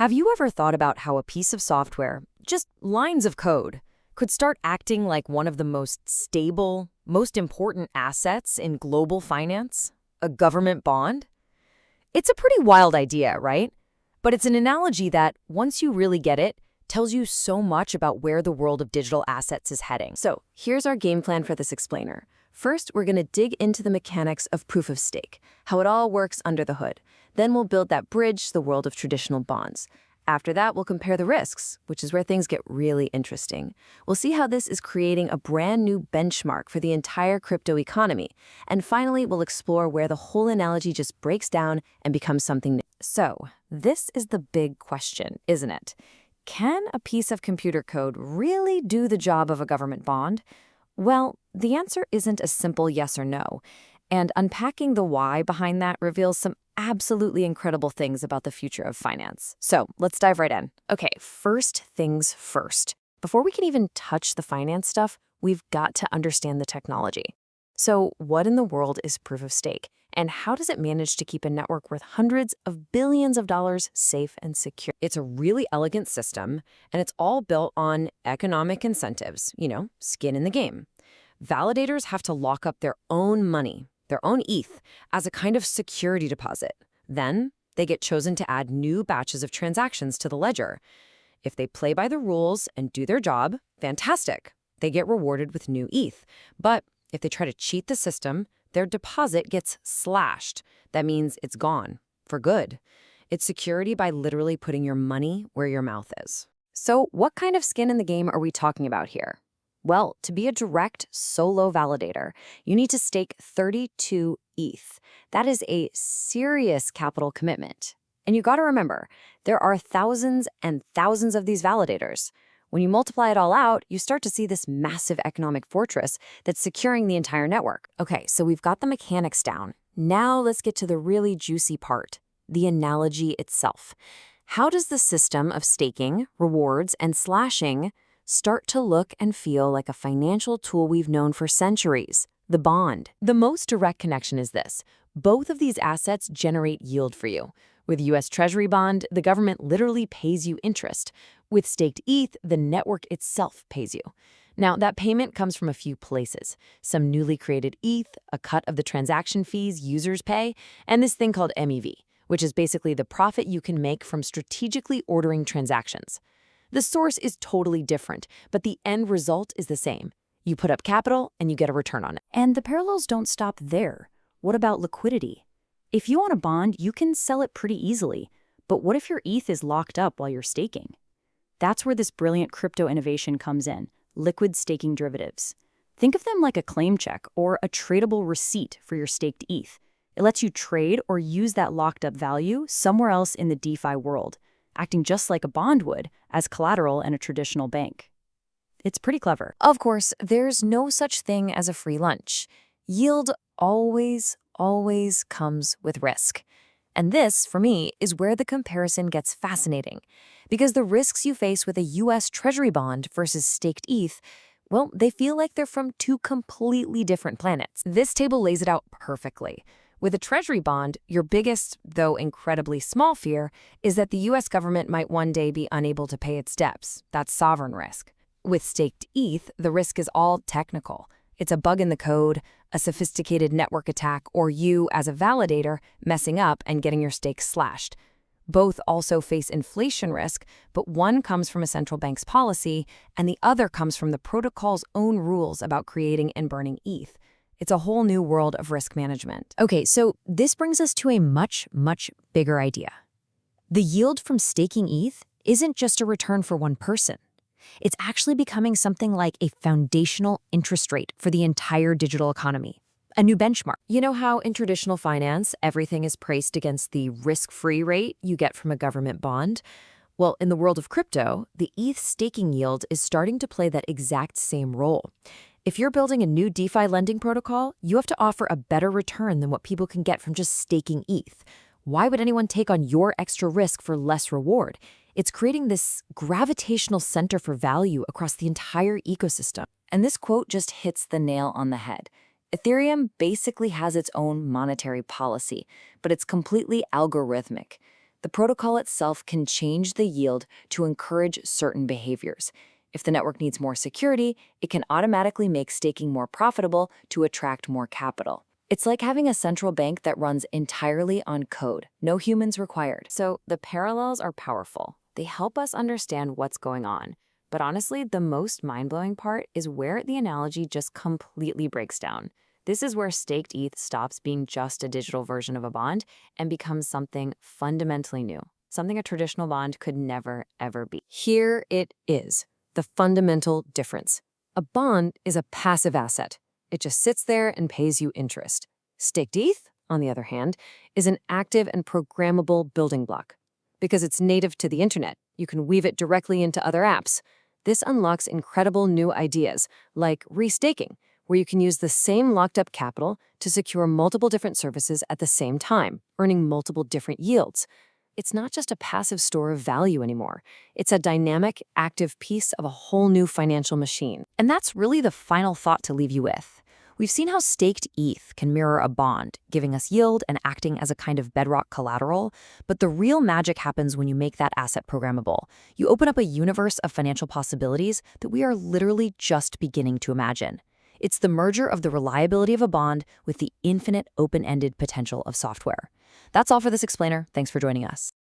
Have you ever thought about how a piece of software, just lines of code, could start acting like one of the most stable, most important assets in global finance? A government bond? It's a pretty wild idea, right? But it's an analogy that, once you really get it, tells you so much about where the world of digital assets is heading. So here's our game plan for this explainer. First, we're going to dig into the mechanics of proof of stake, how it all works under the hood. Then we'll build that bridge to the world of traditional bonds. After that, we'll compare the risks, which is where things get really interesting. We'll see how this is creating a brand new benchmark for the entire crypto economy. And finally, we'll explore where the whole analogy just breaks down and becomes something new. So, this is the big question, isn't it? Can a piece of computer code really do the job of a government bond? Well, the answer isn't a simple yes or no, and unpacking the why behind that reveals some absolutely incredible things about the future of finance. So let's dive right in. Okay, first things first. Before we can even touch the finance stuff, we've got to understand the technology. So what in the world is proof of stake? And how does it manage to keep a network worth hundreds of billions of dollars safe and secure? It's a really elegant system, and it's all built on economic incentives, skin in the game. Validators have to lock up their own money, their own ETH, as a kind of security deposit. Then they get chosen to add new batches of transactions to the ledger. If they play by the rules and do their job, fantastic. They get rewarded with new ETH. But if they try to cheat the system, their deposit gets slashed. That means it's gone, for good. It's security by literally putting your money where your mouth is. So what kind of skin in the game are we talking about here? Well, to be a direct solo validator, you need to stake 32 ETH. That is a serious capital commitment. And you got to remember, there are thousands and thousands of these validators. When you multiply it all out, you start to see this massive economic fortress that's securing the entire network. Okay, so we've got the mechanics down. Now let's get to the really juicy part, the analogy itself. How does the system of staking, rewards, and slashing start to look and feel like a financial tool we've known for centuries, the bond? The most direct connection is this. Both of these assets generate yield for you. With U.S. Treasury bond, the government literally pays you interest. With staked ETH, the network itself pays you. Now, that payment comes from a few places. Some newly created ETH, a cut of the transaction fees users pay, and this thing called MEV, which is basically the profit you can make from strategically ordering transactions. The source is totally different, but the end result is the same. You put up capital, and you get a return on it. And the parallels don't stop there. What about liquidity? If you want a bond, you can sell it pretty easily. But what if your ETH is locked up while you're staking? That's where this brilliant crypto innovation comes in, liquid staking derivatives. Think of them like a claim check or a tradable receipt for your staked ETH. It lets you trade or use that locked up value somewhere else in the DeFi world, acting just like a bond would as collateral in a traditional bank. It's pretty clever. Of course, there's no such thing as a free lunch. Yield always comes with risk. And this, for me, is where the comparison gets fascinating. Because the risks you face with a U.S. Treasury bond versus staked ETH, well, they feel like they're from two completely different planets. This table lays it out perfectly. With a Treasury bond, your biggest, though incredibly small fear, is that the U.S. government might one day be unable to pay its debts. That's sovereign risk. With staked ETH, the risk is all technical. It's a bug in the code, a sophisticated network attack, or you, as a validator, messing up and getting your stakes slashed. Both also face inflation risk, but one comes from a central bank's policy, and the other comes from the protocol's own rules about creating and burning ETH. It's a whole new world of risk management. Okay, so this brings us to a much bigger idea. The yield from staking ETH isn't just a return for one person. It's actually becoming something like a foundational interest rate for the entire digital economy, a new benchmark. You know how in traditional finance, everything is priced against the risk-free rate you get from a government bond? Well, in the world of crypto, the ETH staking yield is starting to play that exact same role. If you're building a new DeFi lending protocol, you have to offer a better return than what people can get from just staking ETH. Why would anyone take on your extra risk for less reward? It's creating this gravitational center for value across the entire ecosystem. And this quote just hits the nail on the head. Ethereum basically has its own monetary policy, but it's completely algorithmic. The protocol itself can change the yield to encourage certain behaviors. If the network needs more security, it can automatically make staking more profitable to attract more capital. It's like having a central bank that runs entirely on code, no humans required. So the parallels are powerful. They help us understand what's going on. But honestly, the most mind-blowing part is where the analogy just completely breaks down. This is where staked ETH stops being just a digital version of a bond and becomes something fundamentally new, something a traditional bond could never, ever be. Here it is, the fundamental difference. A bond is a passive asset. It just sits there and pays you interest. Staked ETH, on the other hand, is an active and programmable building block. Because it's native to the internet, you can weave it directly into other apps. This unlocks incredible new ideas, like restaking, where you can use the same locked-up capital to secure multiple different services at the same time, earning multiple different yields. It's not just a passive store of value anymore. It's a dynamic, active piece of a whole new financial machine. And that's really the final thought to leave you with. We've seen how staked ETH can mirror a bond, giving us yield and acting as a kind of bedrock collateral. But the real magic happens when you make that asset programmable. You open up a universe of financial possibilities that we are literally just beginning to imagine. It's the merger of the reliability of a bond with the infinite open-ended potential of software. That's all for this explainer. Thanks for joining us.